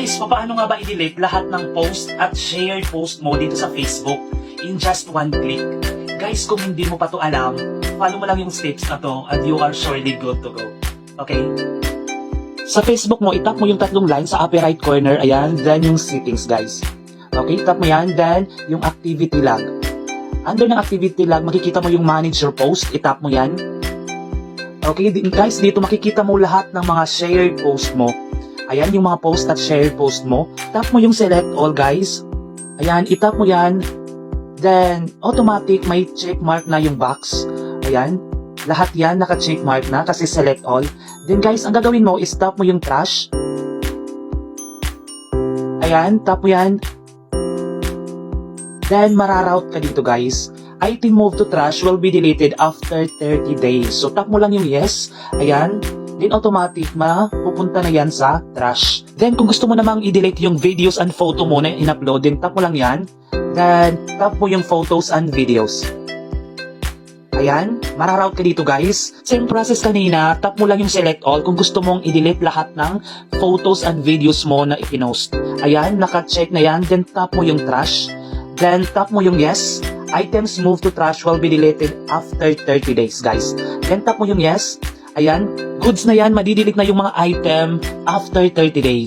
Guys, paano nga ba i-delete lahat ng post at shared post mo dito sa Facebook in just one click? Guys, kung hindi mo pa to alam, follow mo lang yung steps na to and you are surely good to go. Okay? Sa Facebook mo, itap mo yung tatlong line sa upper right corner, ayan, then yung settings, guys. Okay, tap mo yan, then yung activity log. Under ng activity log, makikita mo yung manage your post, itap mo yan. Okay, guys, dito makikita mo lahat ng mga shared post mo. Ayan, yung mga post at shared post mo. Tap mo yung select all, guys. Ayan, itap mo yan. Then, automatic, may check mark na yung box. Ayan, lahat yan naka-check mark na kasi select all. Then, guys, ang gagawin mo is tap mo yung trash. Ayan, tap mo yan. Then, mararoute ka dito, guys. Item move to trash will be deleted after 30 days. So, tap mo lang yung yes. Ayan. Then automatic, mapupunta na yan sa trash. Then kung gusto mo namang i-delete yung videos and photo mo na in-upload, then tap mo lang yan. Then tap mo yung photos and videos. Ayan, mararoute ka dito, guys. Same process kanina, tap mo lang yung select all kung gusto mong i-delete lahat ng photos and videos mo na ipinost. Ayan, naka-check na yan. Then tap mo yung trash. Then tap mo yung yes. Items move to trash will be deleted after 30 days, guys. Then tap mo yung yes. Ayan, goods na yan, madidelete na yung mga item after 30 days.